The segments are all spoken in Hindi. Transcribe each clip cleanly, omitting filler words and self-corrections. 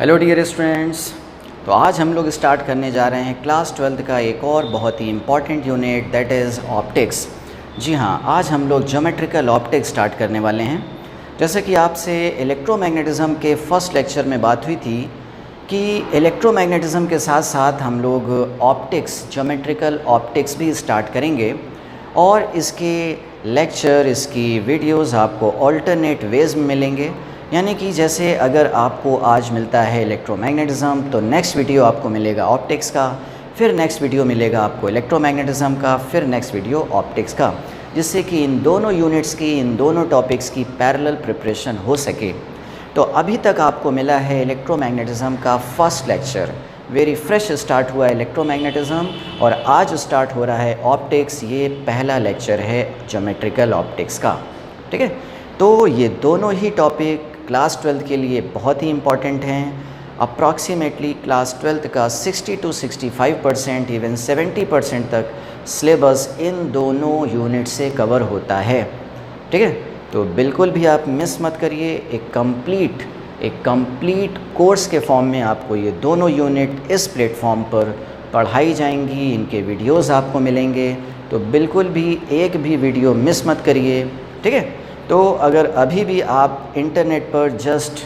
Hello dear students. तो आज हम लोग स्टार्ट करने जा रहे हैं क्लास 12th का एक और बहुत ही important unit, that is optics. जी हाँ, आज हम लोग ज्योमेट्रिकल ऑप्टिक्स स्टार्ट करने वाले हैं। जैसे कि आपसे इलेक्ट्रोमैग्नेटिज़्म के फर्स्ट लेक्चर में बात हुई थी कि इलेक्ट्रोमैग्नेटिज़्म के साथ साथ हम लोग ऑप्टिक्स, ज्योमेट्रिकल ऑप्टिक्स भी स्टार्ट करेंगे और इसके लेक्चर, इसकी वीडियोज़ आपको ऑल्टरनेट वेज में मिलेंगे। यानी कि जैसे अगर आपको आज मिलता है इलेक्ट्रोमैग्नेटिज़्म तो नेक्स्ट वीडियो आपको मिलेगा ऑप्टिक्स का, फिर नेक्स्ट वीडियो मिलेगा आपको इलेक्ट्रोमैग्नेटिज़्म का, फिर नेक्स्ट वीडियो ऑप्टिक्स का, जिससे कि इन दोनों यूनिट्स की, इन दोनों टॉपिक्स की पैरेलल प्रिपरेशन हो सके। तो अभी तक आपको मिला है इलेक्ट्रोमैग्नेटिज़्म का first lecture, very fresh start हुआ है इलेक्ट्रोमैग्नेटिज़्म और आज स्टार्ट हो रहा है ऑप्टिक्स। ये पहला लेक्चर है ज्योमेट्रिकल ऑप्टिक्स का, ठीक है। तो ये दोनों ही टॉपिक क्लास 12th के लिए बहुत ही इम्पॉर्टेंट हैं। अप्रॉक्सीमेटली क्लास 12th का 60 to 65%, इवन 70% तक सिलेबस इन दोनों यूनिट से कवर होता है, ठीक है। तो बिल्कुल भी आप मिस मत करिए। एक कंप्लीट कोर्स के फॉर्म में आपको ये दोनों यूनिट इस प्लेटफॉर्म पर पढ़ाई जाएंगी, इनके वीडियोज़ आपको मिलेंगे। तो बिल्कुल भी एक भी वीडियो मिस मत करिए, ठीक है। तो अगर अभी भी आप इंटरनेट पर जस्ट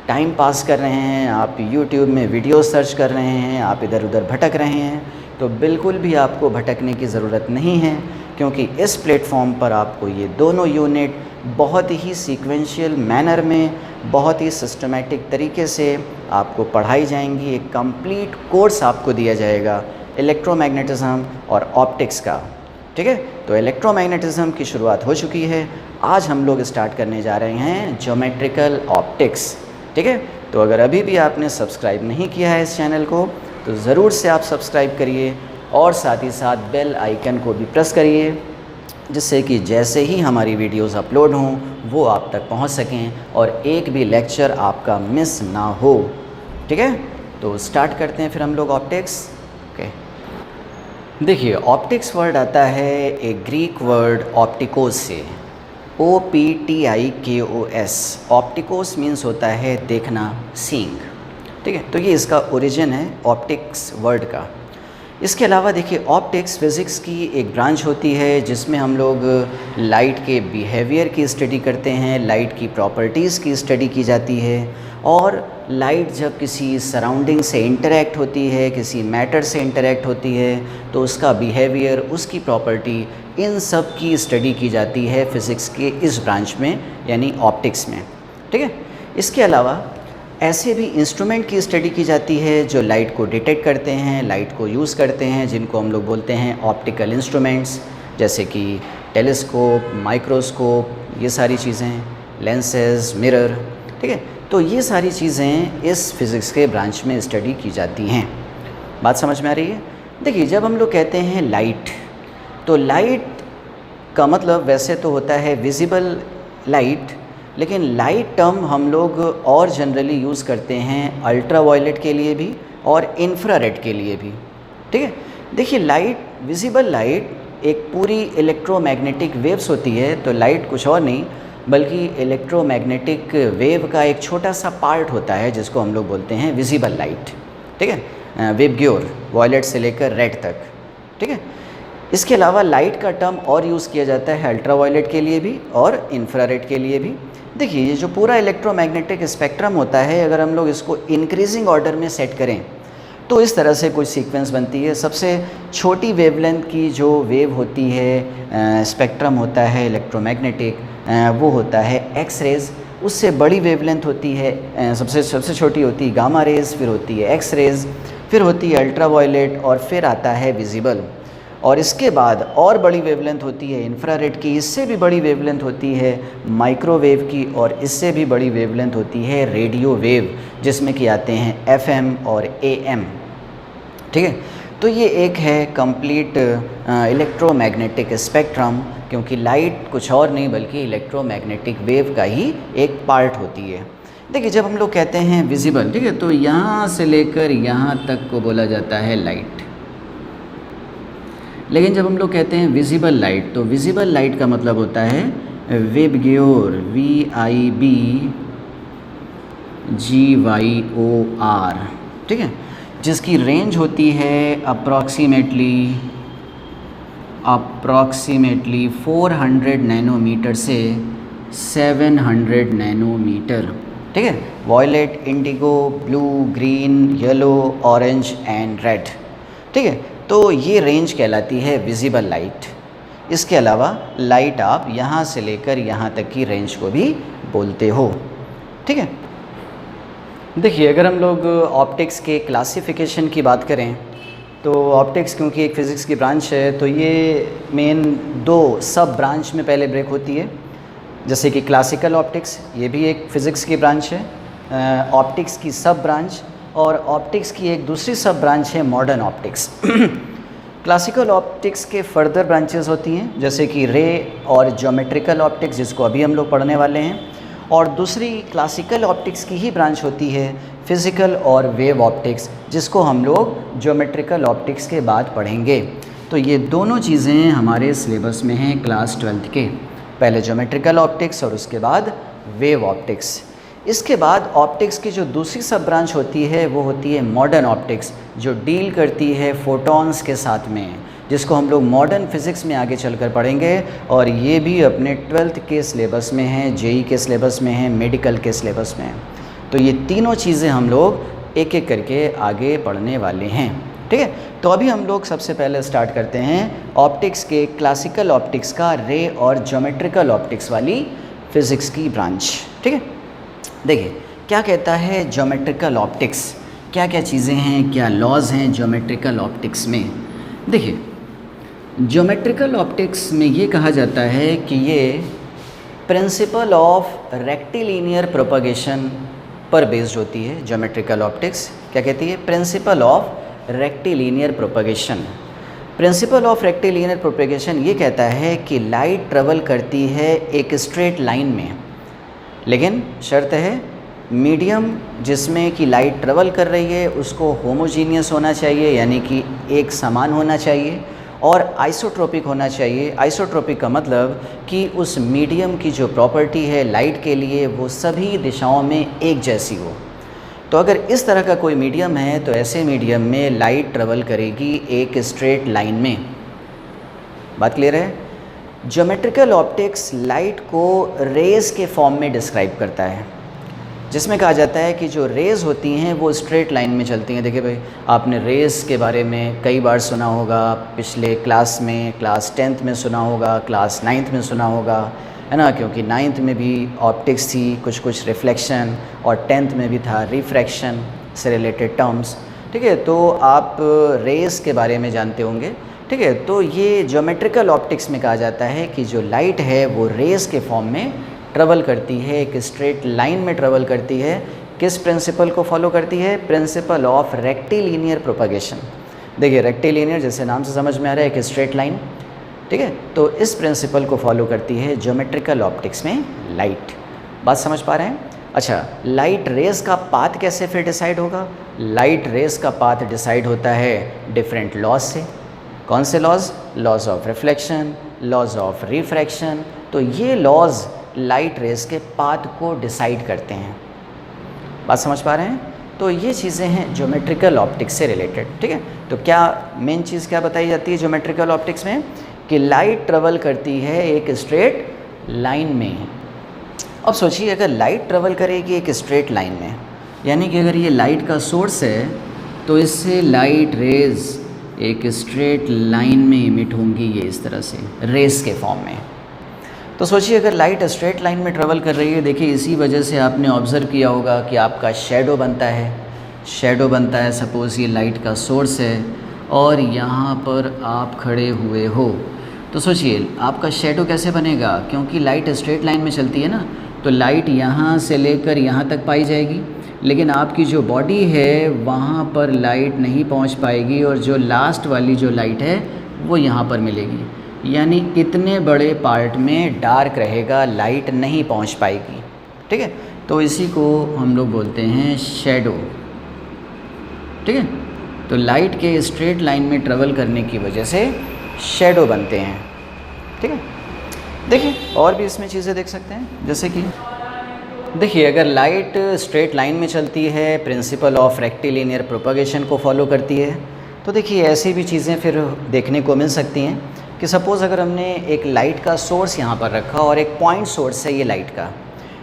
टाइम पास कर रहे हैं, आप यूट्यूब में वीडियो सर्च कर रहे हैं, आप इधर उधर भटक रहे हैं, तो बिल्कुल भी आपको भटकने की ज़रूरत नहीं है, क्योंकि इस प्लेटफॉर्म पर आपको ये दोनों यूनिट बहुत ही सीक्वेंशियल मैनर में, बहुत ही सिस्टमेटिक तरीके से आपको पढ़ाई जाएंगी। एक कंप्लीट कोर्स आपको दिया जाएगा इलेक्ट्रोमैग्नेटिज़्म और ऑप्टिक्स का, ठीक है। तो इलेक्ट्रोमैग्नेटिज़्म की शुरुआत हो चुकी है, आज हम लोग स्टार्ट करने जा रहे हैं ज्योमेट्रिकल ऑप्टिक्स, ठीक है। तो अगर अभी भी आपने सब्सक्राइब नहीं किया है इस चैनल को तो ज़रूर से आप सब्सक्राइब करिए और साथ ही साथ बेल आइकन को भी प्रेस करिए, जिससे कि जैसे ही हमारी वीडियोस अपलोड हों वो आप तक पहुंच सकें और एक भी लेक्चर आपका मिस ना हो, ठीक है। तो स्टार्ट करते हैं फिर हम लोग ऑप्टिक्स। ओके, देखिए ऑप्टिक्स वर्ड आता है एक ग्रीक वर्ड ऑप्टिकोस से, OPTIKOS। ऑप्टिकोस मीन्स होता है देखना, सीइंग, ठीक है। तो ये इसका ओरिजिन है ऑप्टिक्स वर्ड का। इसके अलावा देखिए ऑप्टिक्स फिज़िक्स की एक ब्रांच होती है जिसमें हम लोग लाइट के बिहेवियर की स्टडी करते हैं, लाइट की प्रॉपर्टीज़ की स्टडी की जाती है। और लाइट जब किसी सराउंडिंग से इंटरेक्ट होती है, किसी मैटर से इंटरेक्ट होती है, तो उसका बिहेवियर, उसकी प्रॉपर्टी, इन सब की स्टडी की जाती है फ़िज़िक्स के इस ब्रांच में, यानी ऑप्टिक्स में, ठीक है। इसके अलावा ऐसे भी इंस्ट्रूमेंट की स्टडी की जाती है जो लाइट को डिटेक्ट करते हैं, लाइट को यूज़ करते हैं, जिनको हम लोग बोलते हैं ऑप्टिकल इंस्ट्रूमेंट्स, जैसे कि टेलीस्कोप, माइक्रोस्कोप, ये सारी चीज़ें, लेंसेज, मिरर, ठीक है। तो ये सारी चीज़ें इस फिज़िक्स के ब्रांच में स्टडी की जाती हैं। बात समझ में आ रही है? देखिए जब हम लोग कहते हैं लाइट, तो लाइट का मतलब वैसे तो होता है विजिबल लाइट, लेकिन लाइट टर्म हम लोग और जनरली यूज़ करते हैं अल्ट्रावायलेट के लिए भी और इंफ्रारेड के लिए भी, ठीक है। देखिए लाइट, विजिबल लाइट एक पूरी इलेक्ट्रोमैग्नेटिक वेव्स होती है। तो लाइट कुछ और नहीं बल्कि इलेक्ट्रोमैग्नेटिक वेव का एक छोटा सा पार्ट होता है जिसको हम लोग बोलते हैं विजिबल लाइट, ठीक है। वेबग्योर, वॉयलेट से लेकर रेड तक, ठीक है। इसके अलावा लाइट का टर्म और यूज़ किया जाता है अल्ट्रावायलेट के लिए भी और इंफ्रारेड के लिए भी। देखिए ये जो पूरा इलेक्ट्रोमैग्नेटिक स्पेक्ट्रम होता है, अगर हम लोग इसको इंक्रीजिंग ऑर्डर में सेट करें तो इस तरह से कुछ सीक्वेंस बनती है। सबसे छोटी वेवलेंथ की जो वेव होती है, स्पेक्ट्रम होता है इलेक्ट्रोमैग्नेटिक, वो होता है एक्स रेज़। उससे बड़ी वेवलेंथ होती है, सबसे छोटी होती है गामा रेज़, फिर होती है एक्स रेज़, फिर होती है अल्ट्रावायलेट और फिर आता है विजिबल। और इसके बाद और बड़ी वेवलेंथ होती है इंफ्रारेड की, इससे भी बड़ी वेवलेंथ होती है माइक्रोवेव की, और इससे भी बड़ी वेवलेंथ होती है रेडियो वेव, जिसमें कि आते हैं FM और AM, ठीक है। तो ये एक है कंप्लीट इलेक्ट्रोमैग्नेटिक स्पेक्ट्रम, क्योंकि लाइट कुछ और नहीं बल्कि इलेक्ट्रोमैग्नेटिक वेव का ही एक पार्ट होती है। देखिए जब हम लोग कहते हैं विजिबल, ठीक है, तो यहाँ से लेकर यहाँ तक को बोला जाता है लाइट। लेकिन जब हम लोग कहते हैं विजिबल लाइट, तो विजिबल लाइट का मतलब होता है वेबग्योर, VIB GYOR, ठीक है, जिसकी रेंज होती है अप्रॉक्सीमेटली 400 नैनोमीटर से 700 नैनोमीटर, ठीक है। Violet, indigo, blue, green, yellow, orange and red, ठीक है। तो ये रेंज कहलाती है विजिबल लाइट। इसके अलावा लाइट आप यहाँ से लेकर यहाँ तक की रेंज को भी बोलते हो, ठीक है। देखिए, अगर हम लोग ऑप्टिक्स के क्लासिफिकेशन की बात करें तो ऑप्टिक्स क्योंकि एक फ़िज़िक्स की ब्रांच है तो ये मेन 2 सब ब्रांच में पहले ब्रेक होती है। जैसे कि क्लासिकल ऑप्टिक्स, ये भी एक फ़िज़िक्स की ब्रांच है, ऑप्टिक्स की सब ब्रांच, और ऑप्टिक्स की एक दूसरी सब ब्रांच है मॉडर्न ऑप्टिक्स। क्लासिकल ऑप्टिक्स के फर्दर ब्रांचेस होती हैं जैसे कि रे और ज्योमेट्रिकल ऑप्टिक्स, जिसको अभी हम लोग पढ़ने वाले हैं, और दूसरी क्लासिकल ऑप्टिक्स की ही ब्रांच होती है फिज़िकल और वेव ऑप्टिक्स, जिसको हम लोग ज्योमेट्रिकल ऑप्टिक्स के बाद पढ़ेंगे। तो ये दोनों चीज़ें हमारे सिलेबस में हैं क्लास 12th के, पहले ज्योमेट्रिकल ऑप्टिक्स और उसके बाद वेव ऑप्टिक्स। इसके बाद ऑप्टिक्स की जो दूसरी सब ब्रांच होती है वो होती है मॉडर्न ऑप्टिक्स, जो डील करती है फोटॉन्स के साथ में, जिसको हम लोग मॉडर्न फिज़िक्स में आगे चलकर पढ़ेंगे, और ये भी अपने 12th के सिलेबस में है, जेई के सिलेबस में है, मेडिकल के सिलेबस में है। तो ये तीनों चीज़ें हम लोग एक एक करके आगे पढ़ने वाले हैं, ठीक है। तो अभी हम लोग सबसे पहले स्टार्ट करते हैं ऑप्टिक्स के क्लासिकल ऑप्टिक्स का रे और ज्योमेट्रिकल ऑप्टिक्स वाली फ़िज़िक्स की ब्रांच, ठीक है। देखिए, क्या कहता है ज्योमेट्रिकल ऑप्टिक्स, क्या क्या चीज़ें हैं, क्या लॉज हैं ज्योमेट्रिकल ऑप्टिक्स में। देखिए, ज्योमेट्रिकल ऑप्टिक्स में ये कहा जाता है कि ये प्रिंसिपल ऑफ रेक्टिलिनियर प्रोपगेशन पर बेस्ड होती है। ज्योमेट्रिकल ऑप्टिक्स क्या कहती है? Principle of rectilinear propagation. Principle of rectilinear propagation ये कहता है कि लाइट ट्रेवल करती है एक स्ट्रेट लाइन में, लेकिन शर्त है मीडियम जिसमें कि लाइट ट्रेवल कर रही है उसको होमोजीनियस होना चाहिए, यानी कि एक समान होना चाहिए, और आइसोट्रोपिक होना चाहिए। आइसोट्रोपिक का मतलब कि उस मीडियम की जो प्रॉपर्टी है लाइट के लिए वो सभी दिशाओं में एक जैसी हो। तो अगर इस तरह का कोई मीडियम है तो ऐसे मीडियम में लाइट ट्रेवल करेगी एक स्ट्रेट लाइन में। बात क्लियर है? ज्योमेट्रिकल ऑप्टिक्स लाइट को रेज़ के फॉर्म में डिस्क्राइब करता है, जिसमें कहा जाता है कि जो रेज़ होती हैं वो स्ट्रेट लाइन में चलती हैं। देखिए भाई, आपने रेज़ के बारे में कई बार सुना होगा, पिछले क्लास में, क्लास 10th में सुना होगा, क्लास 9th में सुना होगा, है ना, क्योंकि 9th में भी ऑप्टिक्स थी, कुछ रिफ्लेक्शन, और 10th में भी था रिफ्रैक्शन से रिलेटेड टर्म्स, ठीक है। तो आप रेज़ के बारे में जानते होंगे, ठीक है। तो ये ज्योमेट्रिकल ऑप्टिक्स में कहा जाता है कि जो लाइट है वो रेज़ के फॉर्म में ट्रेवल करती है, एक स्ट्रेट लाइन में ट्रेवल करती है। किस प्रिंसिपल को फॉलो करती है? Principle of rectilinear propagation. देखिए, रेक्टिलिनियर जैसे नाम से समझ में आ रहा है, एक स्ट्रेट लाइन, ठीक है। तो इस प्रिंसिपल को फॉलो करती है ज्योमेट्रिकल ऑप्टिक्स में लाइट। बात समझ पा रहे हैं? अच्छा, लाइट रेज़ का पाथ कैसे फिर डिसाइड होगा? लाइट रेज़ का पाथ डिसाइड होता है डिफरेंट लॉज से। कौन से laws? Laws of reflection, laws of refraction. तो ये लॉज लाइट रेज़ के पाथ को डिसाइड करते हैं। बात समझ पा रहे हैं? तो ये चीज़ें हैं ज्योमेट्रिकल ऑप्टिक्स से रिलेटेड, ठीक है। तो क्या मेन चीज़ क्या बताई जाती है ज्योमेट्रिकल ऑप्टिक्स में? कि लाइट ट्रेवल करती है एक स्ट्रेट लाइन में। अब सोचिए, अगर लाइट ट्रेवल करेगी एक स्ट्रेट लाइन में, यानी कि अगर ये लाइट का सोर्स है तो इससे लाइट रेज़ एक स्ट्रेट लाइन में इमिट होंगी, ये इस तरह से रेज़ के फॉर्म में। तो सोचिए, अगर लाइट स्ट्रेट लाइन में ट्रेवल कर रही है, देखिए इसी वजह से आपने ऑब्ज़र्व किया होगा कि आपका शेडो बनता है। शेडो बनता है, सपोज़ ये लाइट का सोर्स है और यहाँ पर आप खड़े हुए हो, तो सोचिए आपका शेडो कैसे बनेगा? क्योंकि लाइट स्ट्रेट लाइन में चलती है ना, तो लाइट यहाँ से लेकर यहाँ तक पाई जाएगी, लेकिन आपकी जो बॉडी है वहाँ पर लाइट नहीं पहुँच पाएगी, और जो लास्ट वाली जो लाइट है वो यहाँ पर मिलेगी, यानी इतने बड़े पार्ट में डार्क रहेगा, लाइट नहीं पहुंच पाएगी, ठीक है। तो इसी को हम लोग बोलते हैं शेडो, ठीक है। तो लाइट के स्ट्रेट लाइन में ट्रेवल करने की वजह से शेडो बनते हैं, ठीक है। देखिए, और भी इसमें चीज़ें देख सकते हैं, जैसे कि देखिए, अगर लाइट स्ट्रेट लाइन में चलती है, प्रिंसिपल ऑफ रेक्टिलिनियर प्रोपगेशन को फॉलो करती है, तो देखिए ऐसी भी चीज़ें फिर देखने को मिल सकती हैं कि सपोज़ अगर हमने एक लाइट का सोर्स यहाँ पर रखा और एक पॉइंट सोर्स है ये लाइट का,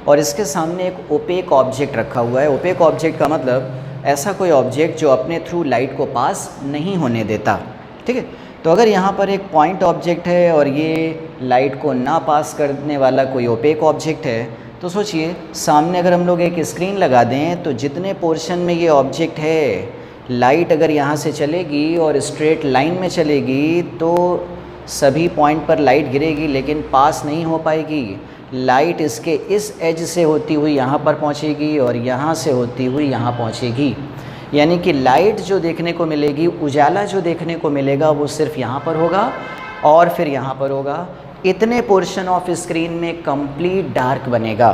और इसके सामने एक ओपेक ऑब्जेक्ट रखा हुआ है। ओपेक ऑब्जेक्ट का मतलब ऐसा कोई ऑब्जेक्ट जो अपने थ्रू लाइट को पास नहीं होने देता, ठीक है। तो अगर यहाँ पर एक पॉइंट ऑब्जेक्ट है और ये लाइट को ना पास करने वाला कोई ओपेक ऑब्जेक्ट है, तो सोचिए सामने अगर हम लोग एक स्क्रीन लगा दें तो जितने पोर्शन में ये ऑब्जेक्ट है, लाइट अगर यहाँ से चलेगी और स्ट्रेट लाइन में चलेगी तो सभी पॉइंट पर लाइट गिरेगी, लेकिन पास नहीं हो पाएगी। लाइट इसके इस एज से होती हुई यहाँ पर पहुँचेगी और यहाँ से होती हुई यहाँ पहुँचेगी। यानी कि लाइट जो देखने को मिलेगी, उजाला जो देखने को मिलेगा, वो सिर्फ यहाँ पर होगा और फिर यहाँ पर होगा। इतने पोर्शन ऑफ स्क्रीन में कंप्लीट डार्क बनेगा,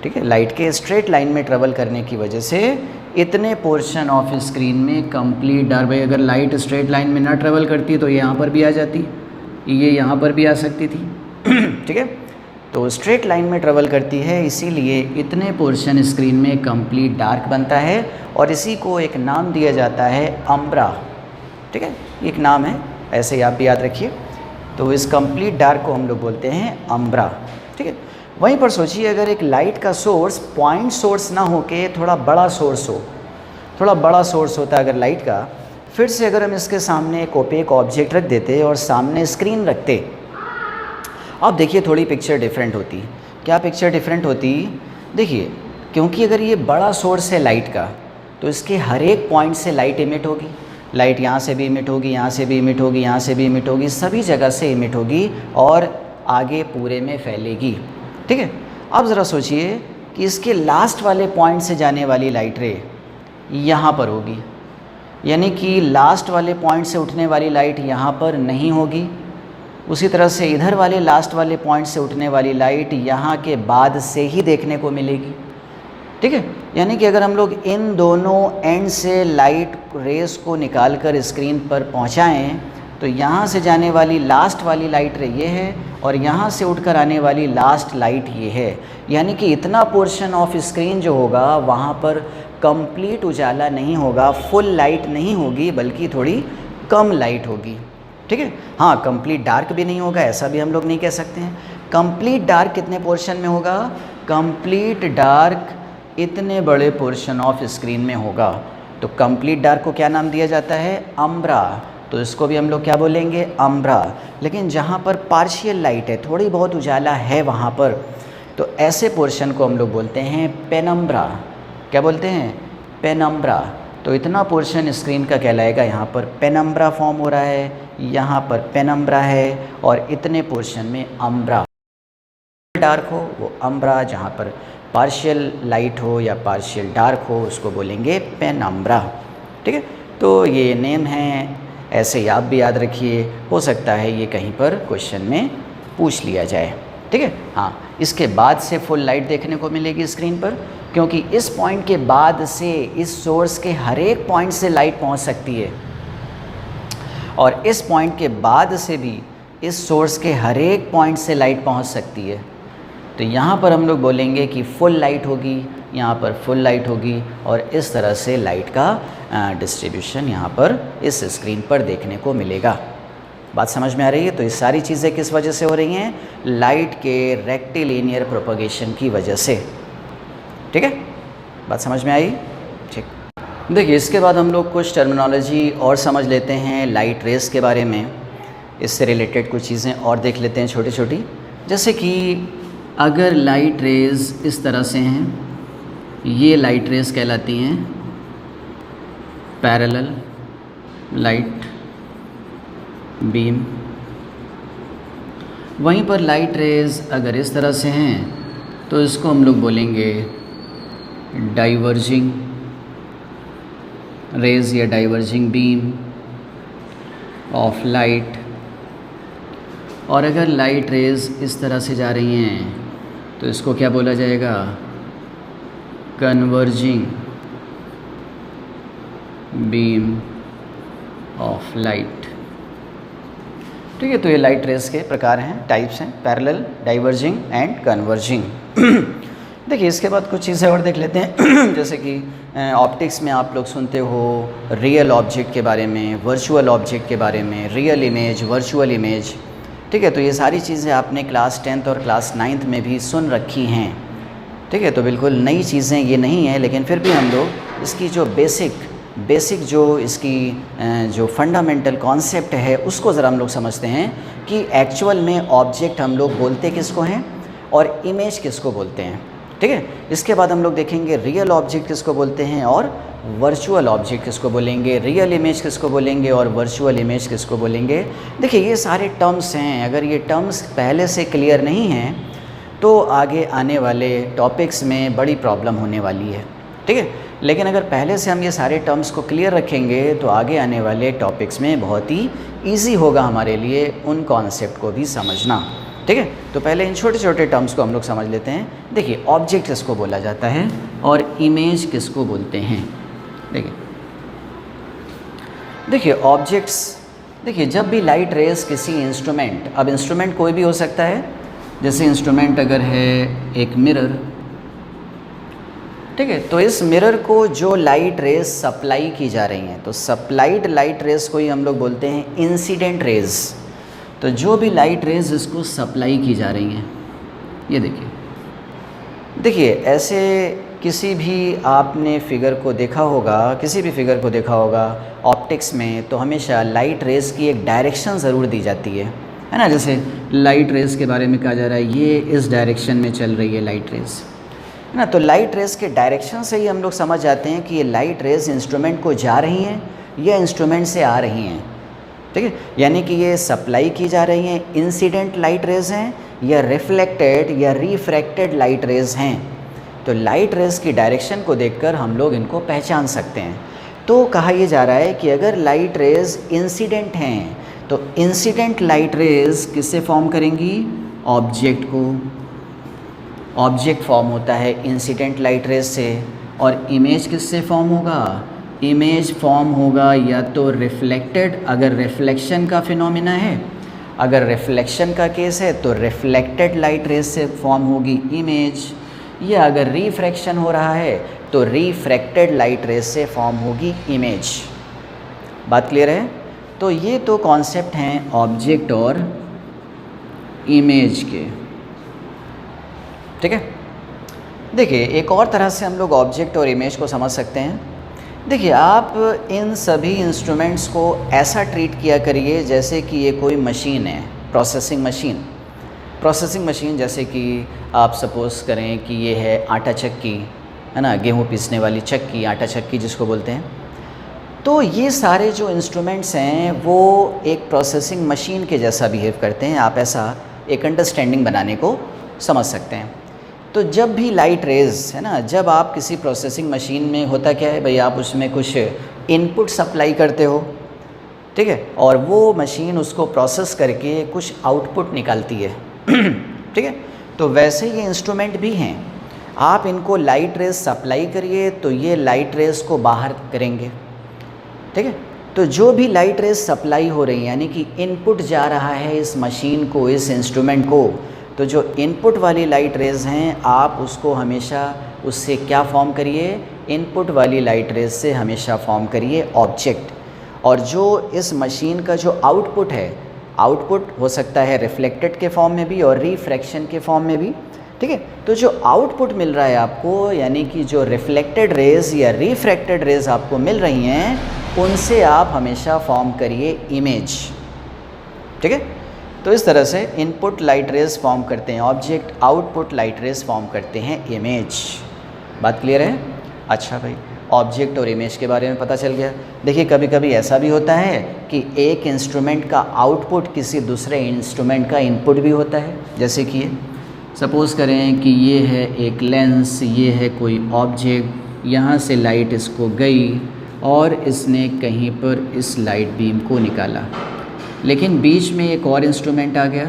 ठीक है। लाइट के स्ट्रेट लाइन में ट्रेवल करने की वजह से इतने पोर्शन ऑफ स्क्रीन में कंप्लीट डार्क। भाई अगर लाइट स्ट्रेट लाइन में ना ट्रेवल करती तो ये यहाँ पर भी आ जाती, ये यहाँ पर भी आ सकती थी, ठीक है। तो स्ट्रेट लाइन में ट्रेवल करती है, इसीलिए इतने पोर्शन स्क्रीन में कंप्लीट डार्क बनता है और इसी को एक नाम दिया जाता है अम्ब्रा, ठीक है। एक नाम है, ऐसे ही आप भी याद रखिए। तो इस कंप्लीट डार्क को हम लोग बोलते हैं अम्ब्रा, ठीक है। वहीं पर सोचिए अगर एक लाइट का सोर्स पॉइंट सोर्स ना हो के थोड़ा बड़ा सोर्स हो, थोड़ा बड़ा सोर्स होता है अगर लाइट का, फिर से अगर हम इसके सामने एक ओपेक ऑब्जेक्ट रख देते और सामने स्क्रीन रखते, अब देखिए थोड़ी पिक्चर डिफरेंट होती। क्या पिक्चर डिफरेंट होती? देखिए, क्योंकि अगर ये बड़ा सोर्स है लाइट का तो इसके हर एक पॉइंट से लाइट इमिट होगी। लाइट यहाँ से भी इमिट होगी, यहाँ से भी इमिट होगी, यहाँ से भी इमिट होगी, सभी जगह से इमिट होगी और आगे पूरे में फैलेगी, ठीक है। अब ज़रा सोचिए कि इसके लास्ट वाले पॉइंट से जाने वाली लाइट रे यहाँ पर होगी, यानी कि लास्ट वाले पॉइंट से उठने वाली लाइट यहाँ पर नहीं होगी। उसी तरह से इधर वाले लास्ट वाले पॉइंट से उठने वाली लाइट यहाँ के बाद से ही देखने को मिलेगी, ठीक है। यानी कि अगर हम लोग इन दोनों एंड से लाइट रेस को निकाल कर स्क्रीन पर पहुँचाएँ तो यहाँ से जाने वाली लास्ट वाली लाइट रे ये है और यहाँ से उठकर आने वाली लास्ट लाइट ये है। यानी कि इतना पोर्शन ऑफ स्क्रीन जो होगा वहाँ पर कंप्लीट उजाला नहीं होगा, फुल लाइट नहीं होगी, बल्कि थोड़ी कम लाइट होगी, ठीक है। हाँ, कंप्लीट डार्क भी नहीं होगा, ऐसा भी हम लोग नहीं कह सकते हैं। कंप्लीट डार्क कितने पोर्शन में होगा? कंप्लीट डार्क इतने बड़े पोर्शन ऑफ स्क्रीन में होगा। तो कंप्लीट डार्क को क्या नाम दिया जाता है? अम्ब्रा। तो इसको भी हम लोग क्या बोलेंगे? अम्ब्रा। लेकिन जहाँ पर पार्शियल लाइट है, थोड़ी बहुत उजाला है वहाँ पर, तो ऐसे पोर्शन को हम लोग बोलते हैं पेनम्ब्रा। क्या बोलते हैं? पेनम्ब्रा। तो इतना पोर्शन स्क्रीन का कहलाएगा, यहाँ पर पेनम्ब्रा फॉर्म हो रहा है, यहाँ पर पेनम्ब्रा है और इतने पोर्शन में अम्ब्रा। डार्क हो वो अम्ब्रा, जहाँ पर पार्शियल लाइट हो या पार्शियल डार्क हो उसको बोलेंगे पेनम्ब्रा, ठीक है। तो ये नेम है, ऐसे ही आप भी याद रखिए, हो सकता है ये कहीं पर क्वेश्चन में पूछ लिया जाए, ठीक है। हाँ, इसके बाद से फुल लाइट देखने को मिलेगी स्क्रीन पर, क्योंकि इस पॉइंट के बाद से इस सोर्स के हर एक पॉइंट से लाइट पहुंच सकती है और इस पॉइंट के बाद से भी इस सोर्स के हर एक पॉइंट से लाइट पहुंच सकती है। तो यहाँ पर हम लोग बोलेंगे कि फुल लाइट होगी, यहाँ पर फुल लाइट होगी और इस तरह से लाइट का डिस्ट्रीब्यूशन यहाँ पर इस स्क्रीन पर देखने को मिलेगा। बात समझ में आ रही है? तो ये सारी चीज़ें किस वजह से हो रही हैं? लाइट के रेक्टिलिनियर प्रोपगेशन की वजह से, ठीक है। बात समझ में आई? ठीक। देखिए, इसके बाद हम लोग कुछ टर्मिनोलॉजी और समझ लेते हैं लाइट रेस के बारे में। इससे रिलेटेड कुछ चीज़ें और देख लेते हैं छोटी छोटी, जैसे कि अगर लाइट रेज़ इस तरह से हैं, ये लाइट रेज़ कहलाती हैं पैरेलल लाइट बीम। वहीं पर लाइट रेज़ अगर इस तरह से हैं तो इसको हम लोग बोलेंगे डाइवर्जिंग रेज़ या डाइवर्जिंग बीम ऑफ लाइट। और अगर लाइट रेज़ इस तरह से जा रही हैं तो इसको क्या बोला जाएगा? Converging beam of light. ठीक है, तो ये लाइट रेज के प्रकार हैं, टाइप्स हैं, पैरेलल, डाइवर्जिंग एंड कन्वर्जिंग। देखिए इसके बाद कुछ चीज़ें और देख लेते हैं जैसे कि ऑप्टिक्स में आप लोग सुनते हो रियल ऑब्जेक्ट के बारे में, वर्चुअल ऑब्जेक्ट के बारे में, रियल इमेज, वर्चुअल इमेज। ठीक है, तो ये सारी चीज़ें आपने क्लास 10th और क्लास 9th में भी सुन रखी हैं। ठीक है, तो बिल्कुल नई चीज़ें ये नहीं है, लेकिन फिर भी हम लोग इसकी जो बेसिक जो इसकी जो फंडामेंटल कॉन्सेप्ट है उसको ज़रा हम लोग समझते हैं कि एक्चुअल में ऑब्जेक्ट हम लोग बोलते किसको हैं और इमेज किसको बोलते हैं। ठीक है, इसके बाद हम लोग देखेंगे रियल ऑब्जेक्ट किसको बोलते हैं और वर्चुअल ऑब्जेक्ट किसको बोलेंगे, रियल इमेज किसको बोलेंगे और वर्चुअल इमेज किसको बोलेंगे। देखिए ये सारे टर्म्स हैं, अगर ये टर्म्स पहले से क्लियर नहीं हैं तो आगे आने वाले टॉपिक्स में बड़ी प्रॉब्लम होने वाली है। ठीक है, लेकिन अगर पहले से हम ये सारे टर्म्स को क्लियर रखेंगे तो आगे आने वाले टॉपिक्स में बहुत ही ईजी होगा हमारे लिए उन कॉन्सेप्ट को भी समझना। ठीक है, तो पहले इन छोटे छोटे टर्म्स को हम लोग समझ लेते हैं। देखिए ऑब्जेक्ट किसको बोला जाता है और इमेज किसको बोलते हैं। देखिए ऑब्जेक्ट्स, देखिए जब भी लाइट रेज किसी इंस्ट्रूमेंट, अब इंस्ट्रूमेंट कोई भी हो सकता है, जैसे इंस्ट्रूमेंट अगर है एक मिरर, ठीक है, तो इस मिरर को जो लाइट रेज सप्लाई की जा रही हैं तो सप्लाइड लाइट रेज को ही हम लोग बोलते हैं इंसिडेंट रेज। तो जो भी लाइट रेज इसको सप्लाई की जा रही हैं, ये देखिए ऐसे किसी भी आपने फिगर को देखा होगा, किसी भी फिगर को देखा होगा ऑप्टिक्स में, तो हमेशा लाइट रेज की एक डायरेक्शन ज़रूर दी जाती है ना। जैसे लाइट रेज के बारे में कहा जा रहा है ये इस डायरेक्शन में चल रही है लाइट रेज, है ना। तो लाइट रेज के डायरेक्शन से ही हम लोग समझ जाते हैं कि ये लाइट रेज इंस्ट्रूमेंट को जा रही हैं या इंस्ट्रूमेंट से आ रही हैं। ठीक है, यानी कि ये सप्लाई की जा रही हैं इंसिडेंट लाइट रेज हैं या रिफ्लेक्टेड या रिफ्रैक्टेड लाइट रेज हैं। तो लाइट रेज की डायरेक्शन को देखकर हम लोग इनको पहचान सकते हैं। तो कहा यह जा रहा है कि अगर लाइट रेज इंसिडेंट हैं तो इंसिडेंट लाइट रेज किससे फॉर्म करेंगी, ऑब्जेक्ट को। ऑब्जेक्ट फॉर्म होता है इंसिडेंट लाइट रेज से। और इमेज किससे फॉर्म होगा, इमेज फॉर्म होगा या तो रिफ्लेक्टेड, अगर रिफ्लेक्शन का फिनोमिना है, अगर रिफ्लेक्शन का केस है तो रिफ्लेक्टेड लाइट रेज से फॉर्म होगी इमेज, या अगर रिफ्रैक्शन हो रहा है तो रिफ्रैक्टेड लाइट रेज से फॉर्म होगी इमेज। बात क्लियर है। तो ये तो कॉन्सेप्ट हैं ऑब्जेक्ट और इमेज के। ठीक है, देखिए एक और तरह से हम लोग ऑब्जेक्ट और इमेज को समझ सकते हैं। देखिए आप इन सभी इंस्ट्रूमेंट्स को ऐसा ट्रीट किया करिए जैसे कि ये कोई मशीन है, प्रोसेसिंग मशीन। जैसे कि आप सपोज़ करें कि ये है आटा चक्की, है ना, गेहूँ पीसने वाली चक्की, आटा चक्की जिसको बोलते हैं। तो ये सारे जो इंस्ट्रूमेंट्स हैं वो एक प्रोसेसिंग मशीन के जैसा बिहेव करते हैं। आप ऐसा एक अंडरस्टैंडिंग बनाने को समझ सकते हैं। तो जब भी लाइट रेज, है ना, जब आप किसी प्रोसेसिंग मशीन में, होता क्या है भाई, आप उसमें कुछ इनपुट सप्लाई करते हो, ठीक है, और वो मशीन उसको प्रोसेस करके कुछ आउटपुट निकालती है। ठीक है, तो वैसे ये इंस्ट्रूमेंट भी हैं। आप इनको लाइट रेज सप्लाई करिए तो ये लाइट रेज को बाहर करेंगे। ठीक है, तो जो भी लाइट रेज सप्लाई हो रही है यानी कि इनपुट जा रहा है इस मशीन को, इस इंस्ट्रूमेंट को, तो जो इनपुट वाली लाइट रेज हैं आप उसको हमेशा उससे क्या फॉर्म करिए, इनपुट वाली लाइट रेज से हमेशा फॉर्म करिए ऑब्जेक्ट। और जो इस मशीन का जो आउटपुट है, आउटपुट हो सकता है रिफ्लेक्टेड के फॉर्म में भी और रिफ्रैक्शन के फॉर्म में भी। ठीक है, तो जो आउटपुट मिल रहा है आपको, यानी कि जो रिफ्लेक्टेड रेज या रिफ्रैक्टेड रेज आपको मिल रही हैं, उनसे आप हमेशा फॉर्म करिए इमेज। ठीक है, तो इस तरह से इनपुट लाइट रेज फॉर्म करते हैं object, output light rays form करते हैं इमेज। बात क्लियर है। अच्छा भाई, ऑब्जेक्ट और इमेज के बारे में पता चल गया। देखिए कभी कभी ऐसा भी होता है कि एक इंस्ट्रूमेंट का आउटपुट किसी दूसरे इंस्ट्रूमेंट का इनपुट भी होता है। जैसे कि ये सपोज़ करें कि ये है एक लेंस, ये है कोई ऑब्जेक्ट, यहाँ से लाइट इसको गई और इसने कहीं पर इस लाइट बीम को निकाला, लेकिन बीच में एक और इंस्ट्रूमेंट आ गया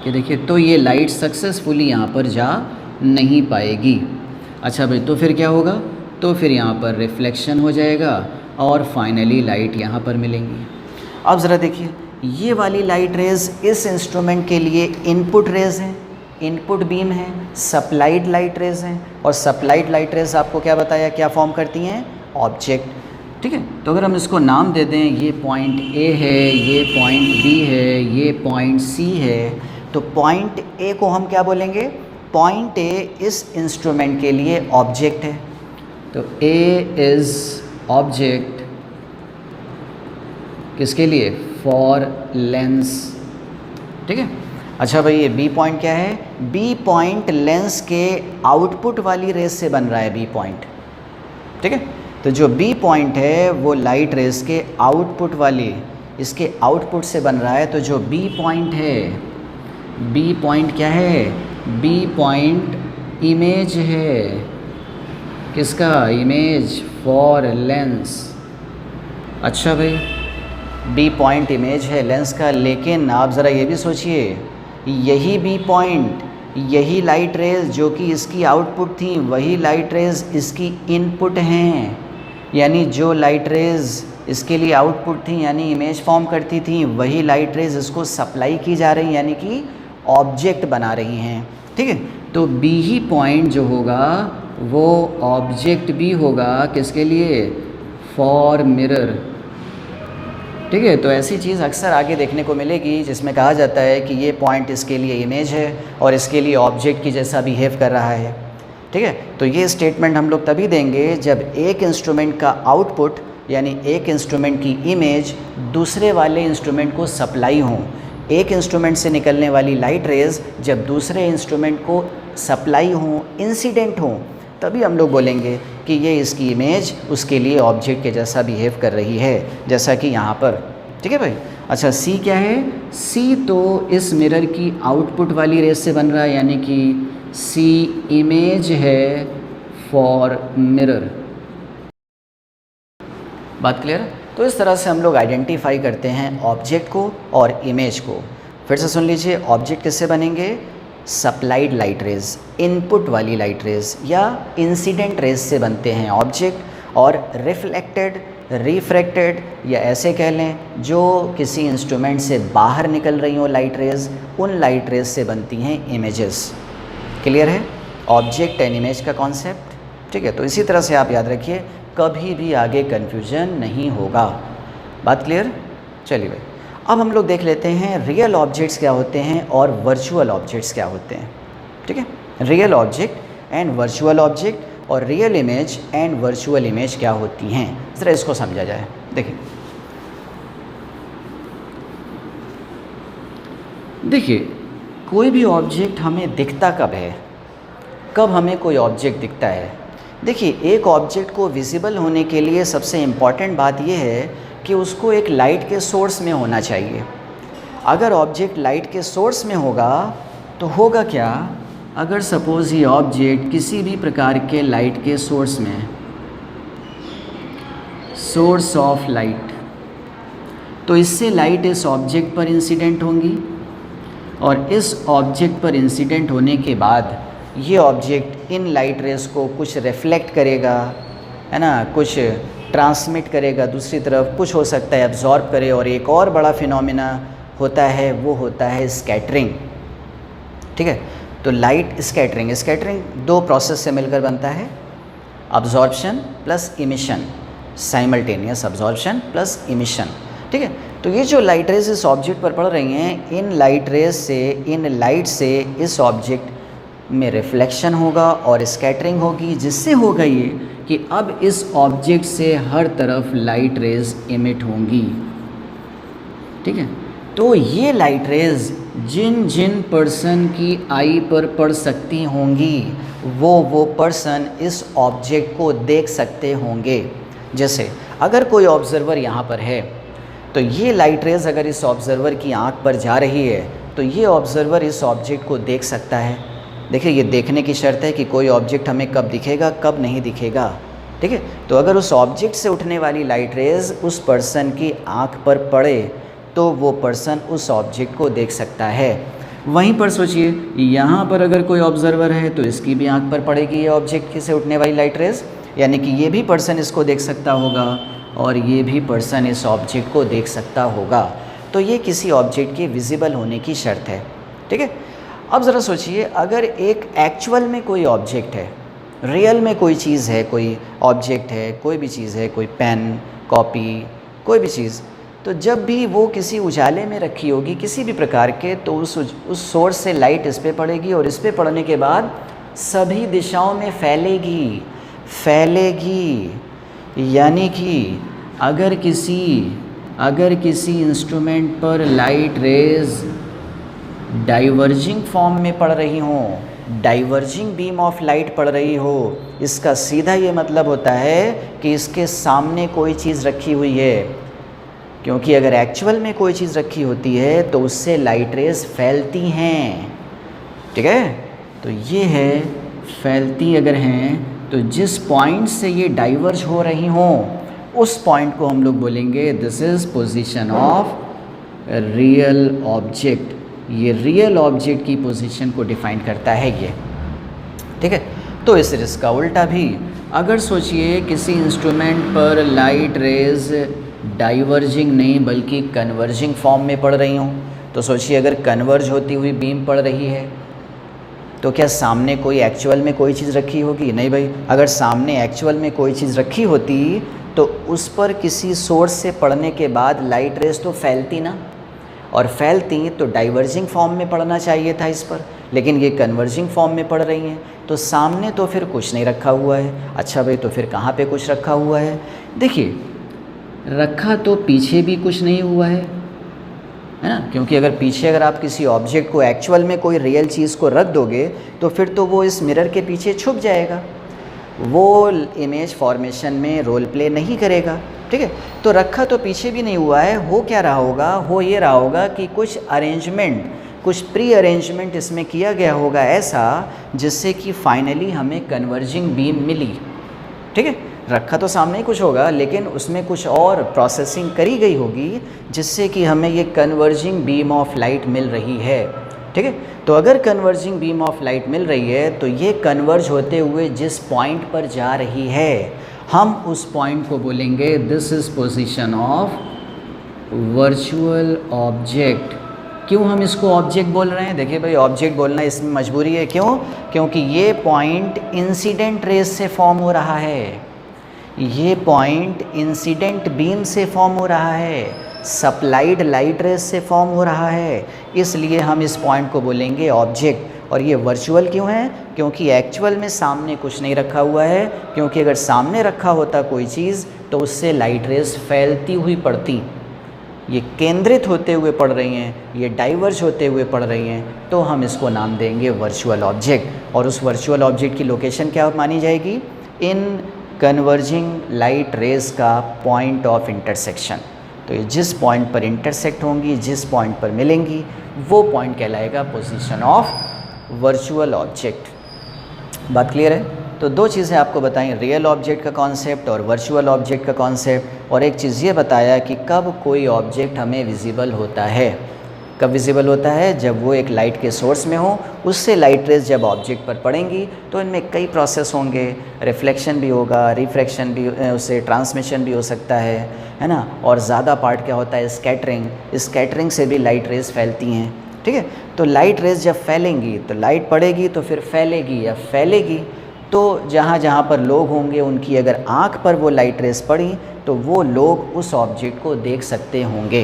कि देखिए, तो ये लाइट सक्सेसफुली यहाँ पर जा नहीं पाएगी। अच्छा भाई, तो फिर क्या होगा, तो फिर यहाँ पर रिफ्लेक्शन हो जाएगा और फाइनली लाइट यहाँ पर मिलेंगी। अब ज़रा देखिए, ये वाली लाइट रेज इस इंस्ट्रूमेंट के लिए इनपुट रेज हैं, इनपुट बीम है, सप्लाइड लाइट रेज हैं, और सप्लाइड लाइट रेज आपको क्या बताया क्या फॉर्म करती हैं, ऑब्जेक्ट। ठीक है, तो अगर हम इसको नाम दे दें, ये पॉइंट ए है, ये पॉइंट बी है, ये पॉइंट सी है, तो पॉइंट ए को हम क्या बोलेंगे, पॉइंट ए इस इंस्ट्रूमेंट के लिए ऑब्जेक्ट है, तो ए इज़ ऑब्जेक्ट किसके लिए, फॉर लेंस। ठीक है, अच्छा भाई ये बी पॉइंट क्या है, बी पॉइंट लेंस के आउटपुट वाली रेस से बन रहा है बी पॉइंट। ठीक है, तो जो बी पॉइंट है वो लाइट रेस के आउटपुट वाली, इसके आउटपुट से बन रहा है। तो जो बी पॉइंट है, बी पॉइंट क्या है, बी पॉइंट इमेज है, किसका, इमेज फॉर लेंस। अच्छा भाई बी पॉइंट इमेज है लेंस का, लेकिन आप ज़रा ये भी सोचिए, यही बी पॉइंट, यही लाइट रेज जो कि इसकी आउटपुट थी, वही लाइट रेज इसकी इनपुट हैं। यानी जो लाइट रेज इसके लिए आउटपुट थी यानी इमेज फॉर्म करती थी, वही लाइट रेज इसको सप्लाई की जा रही यानी कि ऑब्जेक्ट बना रही हैं। ठीक है, तो बी ही पॉइंट जो होगा वो ऑब्जेक्ट भी होगा, किसके लिए, फॉर मिरर। ठीक है, तो ऐसी चीज़ अक्सर आगे देखने को मिलेगी जिसमें कहा जाता है कि ये पॉइंट इसके लिए इमेज है और इसके लिए ऑब्जेक्ट की जैसा बिहेव कर रहा है। ठीक है, तो ये स्टेटमेंट हम लोग तभी देंगे जब एक इंस्ट्रूमेंट का आउटपुट यानी एक इंस्ट्रूमेंट की इमेज दूसरे वाले इंस्ट्रूमेंट को सप्लाई हो। एक इंस्ट्रूमेंट से निकलने वाली लाइट रेज जब दूसरे इंस्ट्रूमेंट को सप्लाई हो, इंसिडेंट हो, तभी हम लोग बोलेंगे कि ये इसकी इमेज उसके लिए ऑब्जेक्ट के जैसा बिहेव कर रही है, जैसा कि यहाँ पर। ठीक है भाई, अच्छा सी क्या है, सी तो इस मिरर की आउटपुट वाली रेस से बन रहा है यानी कि सी इमेज है फॉर मिरर। बात क्लियर? तो इस तरह से हम लोग आइडेंटिफाई करते हैं ऑब्जेक्ट को और इमेज को। फिर से सुन लीजिए, ऑब्जेक्ट किससे बनेंगे, सप्लाइड लाइट रेज, इनपुट वाली लाइट रेज या इंसिडेंट रेज से बनते हैं ऑब्जेक्ट, और रिफ्लेक्टेड, रिफ्रैक्टेड या ऐसे कह लें जो किसी इंस्ट्रूमेंट से बाहर निकल रही हो लाइट रेज, उन लाइट रेज से बनती हैं इमेजेस। क्लियर है ऑब्जेक्ट एंड इमेज का कॉन्सेप्ट? ठीक है, तो इसी तरह से आप याद रखिए, कभी भी आगे कन्फ्यूजन नहीं होगा। बात क्लियर? चलिए भाई, अब हम लोग देख लेते हैं रियल ऑब्जेक्ट्स क्या होते हैं और वर्चुअल ऑब्जेक्ट्स क्या होते हैं। ठीक है, real object and virtual object और real image and virtual image क्या होती हैं, ज़रा इसको समझा जाए। देखिए कोई भी ऑब्जेक्ट हमें दिखता कब है, कब हमें कोई ऑब्जेक्ट दिखता है। देखिए एक ऑब्जेक्ट को विजिबल होने के लिए सबसे इम्पॉर्टेंट बात यह है कि उसको एक लाइट के सोर्स में होना चाहिए। अगर ऑब्जेक्ट लाइट के सोर्स में होगा तो होगा क्या, अगर सपोज़ ये ऑब्जेक्ट किसी भी प्रकार के लाइट के सोर्स में, सोर्स ऑफ लाइट, तो इससे लाइट इस ऑब्जेक्ट पर इंसिडेंट होंगी और इस ऑब्जेक्ट पर इंसिडेंट होने के बाद ये ऑब्जेक्ट इन लाइट रेस को कुछ रिफ्लेक्ट करेगा, है ना, कुछ ट्रांसमिट करेगा दूसरी तरफ, कुछ हो सकता है एब्जॉर्ब करे, और एक और बड़ा फिनोमेना होता है वो होता है स्कैटरिंग। ठीक है, तो लाइट स्कैटरिंग, स्कैटरिंग दो प्रोसेस से मिलकर बनता है, absorption plus emission, simultaneous absorption plus emission. ठीक है, तो ये जो लाइट रेज इस ऑब्जेक्ट पर पड़ रही हैं, इन लाइट रेज से, इन लाइट से इस ऑब्जेक्ट में रिफ्लेक्शन होगा और स्कैटरिंग होगी, जिससे होगा ये कि अब इस ऑब्जेक्ट से हर तरफ लाइट रेज इमिट होंगी। ठीक है, तो ये लाइट रेज जिन जिन पर्सन की आई पर पड़ सकती होंगी वो पर्सन इस ऑब्जेक्ट को देख सकते होंगे। जैसे अगर कोई ऑब्जर्वर यहाँ पर है तो ये लाइट रेज अगर इस ऑब्जर्वर की आँख पर जा रही है तो ये ऑब्जर्वर इस ऑब्जेक्ट को देख सकता है। देखिए ये देखने की शर्त है कि कोई ऑब्जेक्ट हमें कब दिखेगा कब नहीं दिखेगा। ठीक है, तो अगर उस ऑब्जेक्ट से उठने वाली लाइट रेज उस पर्सन की आँख पर पड़े तो वो पर्सन उस ऑब्जेक्ट को देख सकता है। वहीं पर सोचिए यहाँ पर अगर कोई ऑब्जर्वर है तो इसकी भी आँख पर पड़ेगी ये ऑब्जेक्ट से उठने वाली लाइट रेज, यानी कि ये भी पर्सन इसको देख सकता होगा और ये भी पर्सन इस ऑब्जेक्ट को देख सकता होगा। तो ये किसी ऑब्जेक्ट के विजिबल होने की शर्त है। ठीक है, अब ज़रा सोचिए, अगर एक एक्चुअल में कोई ऑब्जेक्ट है, रियल में कोई चीज़ है, कोई ऑब्जेक्ट है, कोई भी चीज़ है, कोई पेन, कॉपी, कोई भी चीज़, तो जब भी वो किसी उजाले में रखी होगी किसी भी प्रकार के, तो उस सोर्स से लाइट इस पे पड़ेगी और इस पे पड़ने के बाद सभी दिशाओं में फैलेगी। यानी कि अगर किसी इंस्ट्रूमेंट पर लाइट रेज डाइवर्जिंग फॉर्म में पड़ रही हो, डाइवर्जिंग बीम ऑफ लाइट पड़ रही हो, इसका सीधा ये मतलब होता है कि इसके सामने कोई चीज़ रखी हुई है, क्योंकि अगर एक्चुअल में कोई चीज़ रखी होती है तो उससे लाइट रेज फैलती हैं। ठीक है, तो ये है फैलती अगर हैं, तो जिस पॉइंट से ये डाइवर्ज हो रही हों उस पॉइंट को हम लोग बोलेंगे this is position of real object. ये रियल ऑब्जेक्ट की पोजीशन को डिफाइन करता है ये। ठीक है, तो इसका उल्टा भी, अगर सोचिए किसी इंस्ट्रूमेंट पर लाइट रेज डाइवर्जिंग नहीं बल्कि कन्वर्जिंग फॉर्म में पड़ रही हूँ, तो सोचिए अगर कन्वर्ज होती हुई बीम पड़ रही है तो क्या सामने कोई एक्चुअल में कोई चीज़ रखी होगी? नहीं भाई, अगर सामने एक्चुअल में कोई चीज़ रखी होती तो उस पर किसी सोर्स से पड़ने के बाद लाइट रेज तो फैलती ना, और फैलती तो डाइवर्जिंग फॉर्म में पड़ना चाहिए था इस पर, लेकिन ये कन्वर्जिंग फॉर्म में पड़ रही हैं, तो सामने तो फिर कुछ नहीं रखा हुआ है। अच्छा भाई, तो फिर कहाँ पे कुछ रखा हुआ है? देखिए, रखा तो पीछे भी कुछ नहीं हुआ है ना, क्योंकि अगर आप किसी ऑब्जेक्ट को एक्चुअल में कोई रियल चीज़ को रख दोगे तो फिर तो वो इस मिरर के पीछे छुप जाएगा, वो इमेज फॉर्मेशन में रोल प्ले नहीं करेगा। ठीक है, तो रखा तो पीछे भी नहीं हुआ है, हो क्या रहा होगा? हो ये रहा होगा कि कुछ अरेंजमेंट, कुछ प्री अरेंजमेंट इसमें किया गया होगा ऐसा जिससे कि फाइनली हमें कन्वर्जिंग बीम मिली। ठीक है, रखा तो सामने ही कुछ होगा, लेकिन उसमें कुछ और प्रोसेसिंग करी गई होगी जिससे कि हमें ये कन्वर्जिंग बीम ऑफ लाइट मिल रही है। ठीक है, तो अगर कन्वर्जिंग बीम ऑफ लाइट मिल रही है तो ये कन्वर्ज होते हुए जिस पॉइंट पर जा रही है हम उस पॉइंट को बोलेंगे this is position of virtual object. क्यों हम इसको ऑब्जेक्ट बोल रहे हैं? देखिए भाई, ऑब्जेक्ट बोलना इसमें मजबूरी है। क्यों? क्योंकि ये पॉइंट इंसिडेंट रेज से फॉर्म हो रहा है, ये पॉइंट इंसिडेंट बीम से फॉर्म हो रहा है, सप्लाइड लाइट रेज से फॉर्म हो रहा है, इसलिए हम इस पॉइंट को बोलेंगे ऑब्जेक्ट। और ये वर्चुअल क्यों है? क्योंकि एक्चुअल में सामने कुछ नहीं रखा हुआ है, क्योंकि अगर सामने रखा होता कोई चीज़ तो उससे लाइट रेज फैलती हुई पड़ती, ये केंद्रित होते हुए पड़ रही हैं, ये डाइवर्ज होते हुए पड़ रही हैं, तो हम इसको नाम देंगे वर्चुअल ऑब्जेक्ट। और उस वर्चुअल ऑब्जेक्ट की लोकेशन क्या मानी जाएगी? इन कन्वर्जिंग लाइट रेज का पॉइंट ऑफ इंटरसेक्शन। तो ये जिस पॉइंट पर इंटरसेक्ट होंगी, जिस पॉइंट पर मिलेंगी, वो पॉइंट कहलाएगा पोजीशन ऑफ वर्चुअल ऑब्जेक्ट। बात क्लियर है? तो दो चीज़ें आपको बताई, रियल ऑब्जेक्ट का कॉन्सेप्ट और वर्चुअल ऑब्जेक्ट का कॉन्सेप्ट, और एक चीज़ ये बताया कि कब कोई ऑब्जेक्ट हमें विजिबल होता है। कब विजिबल होता है? जब वो एक लाइट के सोर्स में हो, उससे लाइट रेज जब ऑब्जेक्ट पर पड़ेंगी तो इनमें कई प्रोसेस होंगे, रिफ्लेक्शन भी होगा, रिफ्रैक्शन भी, उससे ट्रांसमिशन भी हो सकता है ना, और ज़्यादा पार्ट क्या होता है? स्कैटरिंग। स्कैटरिंग से भी लाइट रेज फैलती हैं। ठीक है, तो लाइट रेज जब फैलेंगी तो लाइट पड़ेगी तो फिर फैलेगी, या फैलेगी तो जहाँ जहाँ पर लोग होंगे उनकी अगर आँख पर वो लाइट रेज पड़ी तो वो लोग उस ऑब्जेक्ट को देख सकते होंगे।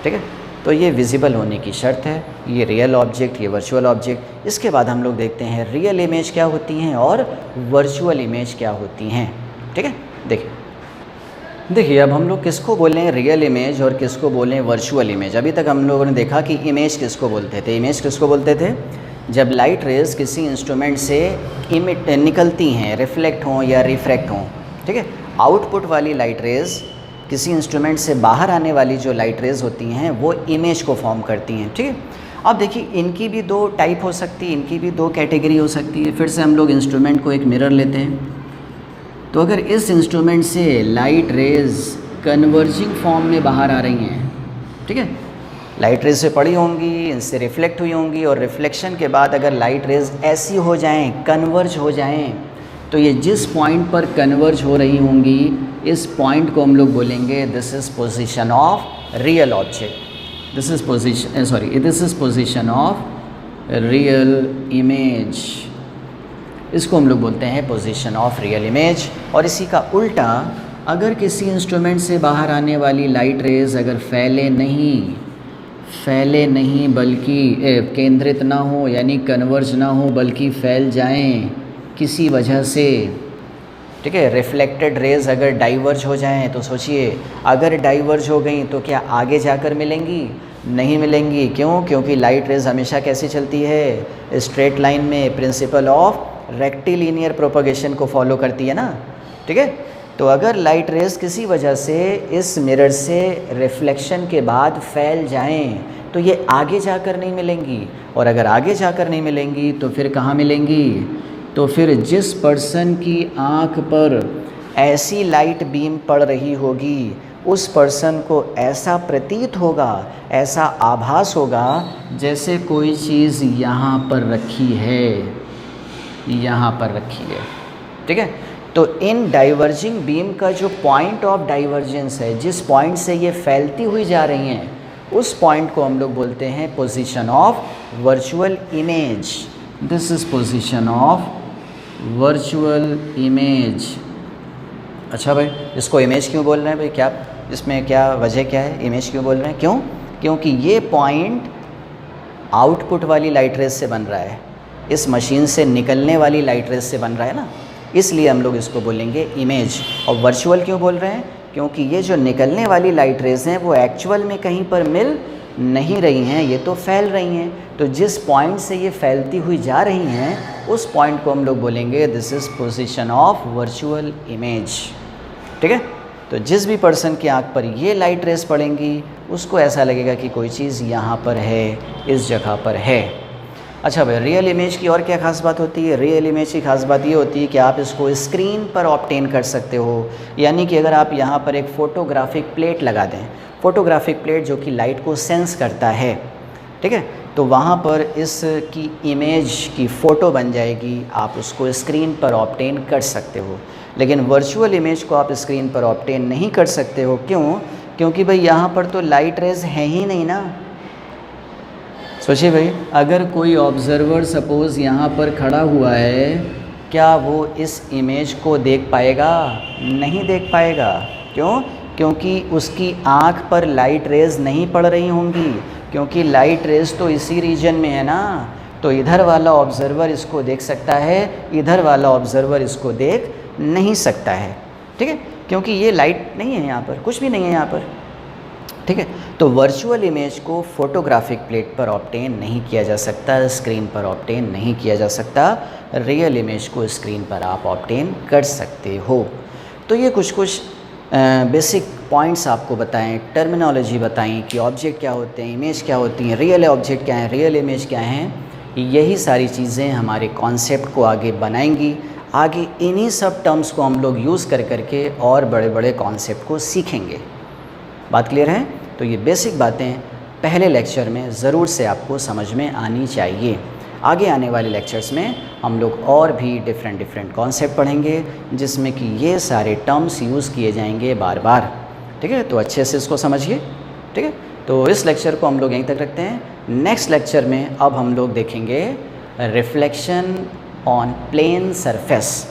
ठीक है, तो ये विजिबल होने की शर्त है, ये रियल ऑब्जेक्ट, ये वर्चुअल ऑब्जेक्ट। इसके बाद हम लोग देखते हैं रियल इमेज क्या होती हैं और वर्चुअल इमेज क्या होती हैं। ठीक है, देखिए अब हम लोग किसको बोलें रियल इमेज और किसको बोलें वर्चुअल इमेज। अभी तक हम लोगों ने देखा कि इमेज किसको बोलते थे। इमेज किसको बोलते थे? जब लाइट रेज किसी इंस्ट्रूमेंट से निकलती हैं, रिफ्लेक्ट हों या रिफ्रैक्ट हों। ठीक है, आउटपुट वाली लाइट रेज, किसी इंस्ट्रूमेंट से बाहर आने वाली जो लाइट रेज होती हैं वो इमेज को फॉर्म करती हैं। ठीक है, अब देखिए इनकी भी दो टाइप हो सकती है, इनकी भी दो कैटेगरी हो सकती है। फिर से हम लोग इंस्ट्रूमेंट को एक मिरर लेते हैं, तो अगर इस इंस्ट्रूमेंट से लाइट रेज कन्वर्जिंग फॉर्म में बाहर आ रही हैं, ठीक है, लाइट रेज से पड़ी होंगी, इनसे रिफ्लेक्ट हुई होंगी, और रिफ्लेक्शन के बाद अगर लाइट रेज ऐसी हो जाएं, कन्वर्ज हो जाएं, तो ये जिस पॉइंट पर कन्वर्ज हो रही होंगी इस पॉइंट को हम लोग बोलेंगे this is position of real object. This is position of real image, इसको हम लोग बोलते हैं पोजीशन ऑफ रियल इमेज। और इसी का उल्टा, अगर किसी इंस्ट्रूमेंट से बाहर आने वाली लाइट रेज अगर फैले नहीं बल्कि केंद्रित ना हो, यानी कन्वर्ज ना हो, बल्कि फैल जाएं किसी वजह से, ठीक है। रिफ्लेक्टेड रेज अगर डाइवर्ज हो जाएं तो सोचिए, अगर डाइवर्ज हो गई तो क्या आगे जाकर मिलेंगी? नहीं मिलेंगी। क्यों? क्योंकि लाइट रेज हमेशा कैसे चलती है? स्ट्रेट लाइन में, प्रिंसिपल ऑफ रेक्टिलिनियर प्रोपगेशन को फॉलो करती है ना, ठीक है। तो अगर लाइट रेज किसी वजह से इस मिरर से रिफ्लेक्शन के बाद फैल जाएं तो ये आगे जाकर नहीं मिलेंगी, और अगर आगे जाकर नहीं मिलेंगी तो फिर कहाँ मिलेंगी? तो फिर जिस पर्सन की आँख पर ऐसी लाइट बीम पड़ रही होगी, उस पर्सन को ऐसा प्रतीत होगा, ऐसा आभास होगा जैसे कोई चीज़ यहाँ पर रखी है, यहाँ पर रखी है, ठीक है। तो इन डाइवर्जिंग बीम का जो पॉइंट ऑफ डाइवर्जेंस है, जिस पॉइंट से ये फैलती हुई जा रही हैं, उस पॉइंट को हम लोग बोलते हैं position of virtual image. This is position of virtual image. अच्छा भाई, इसको इमेज क्यों बोल रहे हैं भाई? क्या इसमें क्या वजह क्या है? इमेज क्यों बोल रहे हैं? क्यों? क्योंकि ये पॉइंट आउटपुट वाली लाइट रेज से बन रहा है, इस मशीन से निकलने वाली लाइट रेज से बन रहा है ना, इसलिए हम लोग इसको बोलेंगे इमेज। और वर्चुअल क्यों बोल रहे हैं? क्योंकि ये जो निकलने वाली लाइट रेज हैं वो एक्चुअल में कहीं पर मिल नहीं रही हैं, ये तो फैल रही हैं। तो जिस पॉइंट से ये फैलती हुई जा रही हैं, उस पॉइंट को हम लोग बोलेंगे this is position of virtual image, ठीक है। तो जिस भी पर्सन की आँख पर ये लाइट रेज पड़ेंगी, उसको ऐसा लगेगा कि कोई चीज़ यहाँ पर है, इस जगह पर है। अच्छा भाई, रियल इमेज की और क्या खास बात होती है? रियल इमेज की खास बात ये होती है कि आप इसको स्क्रीन पर ऑब्टेन कर सकते हो। यानी कि अगर आप यहाँ पर एक फ़ोटोग्राफिक प्लेट लगा दें, फ़ोटोग्राफिक प्लेट जो कि लाइट को सेंस करता है, ठीक है, तो वहाँ पर इसकी इमेज की फ़ोटो बन जाएगी, आप उसको स्क्रीन पर ऑब्टेन कर सकते हो। लेकिन वर्चुअल इमेज को आप स्क्रीन पर ऑब्टेन नहीं कर सकते हो। क्यों? क्योंकि भाई यहाँ पर तो लाइट रेज है ही नहीं ना। सोचिए भाई, अगर कोई ऑब्ज़र्वर सपोज़ यहाँ पर खड़ा हुआ है, क्या वो इस इमेज को देख पाएगा? नहीं देख पाएगा। क्यों? क्योंकि उसकी आँख पर लाइट रेज नहीं पड़ रही होंगी, क्योंकि लाइट रेज तो इसी रीजन में है ना। तो इधर वाला ऑब्ज़र्वर इसको देख सकता है, इधर वाला ऑब्ज़र्वर इसको देख नहीं सकता है, ठीक है, क्योंकि ये लाइट नहीं है यहाँ पर, कुछ भी नहीं है यहाँ पर, ठीक है। तो वर्चुअल इमेज को फोटोग्राफिक प्लेट पर ऑब्टेन नहीं किया जा सकता, स्क्रीन पर ऑब्टेन नहीं किया जा सकता। रियल इमेज को स्क्रीन पर आप ऑब्टेन कर सकते हो। तो ये कुछ बेसिक पॉइंट्स आपको बताएं, टर्मिनोलॉजी बताएं कि ऑब्जेक्ट क्या होते हैं, इमेज क्या होती हैं, रियल ऑब्जेक्ट क्या है, रियल इमेज क्या हैं। यही सारी चीज़ें हमारे कॉन्सेप्ट को आगे बनाएंगी। आगे इन्हीं सब टर्म्स को हम लोग यूज़ कर करके और बड़े बड़े कॉन्सेप्ट को सीखेंगे। बात क्लियर है? तो ये बेसिक बातें पहले लेक्चर में ज़रूर से आपको समझ में आनी चाहिए। आगे आने वाले लेक्चर्स में हम लोग और भी डिफरेंट कॉन्सेप्ट पढ़ेंगे, जिसमें कि ये सारे टर्म्स यूज़ किए जाएंगे बार बार, ठीक है। तो अच्छे से इसको समझिए, ठीक है। तो इस लेक्चर को हम लोग यहीं तक रखते हैं। नेक्स्ट लेक्चर में अब हम लोग देखेंगे रिफ्लेक्शन ऑन प्लेन सरफेस,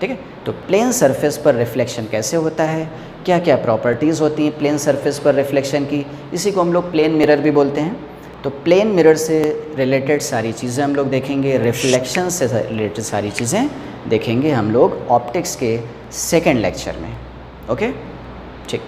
ठीक है। तो प्लेन सरफेस पर रिफ्लेक्शन कैसे होता है, क्या क्या प्रॉपर्टीज़ होती हैं प्लेन सरफेस पर रिफ्लेक्शन की, इसी को हम लोग प्लेन मिरर भी बोलते हैं। तो प्लेन मिरर से रिलेटेड सारी चीज़ें हम लोग देखेंगे, रिफ्लेक्शन से रिलेटेड सारी चीज़ें देखेंगे हम लोग ऑप्टिक्स के सेकेंड लेक्चर में। ओके, ठीक।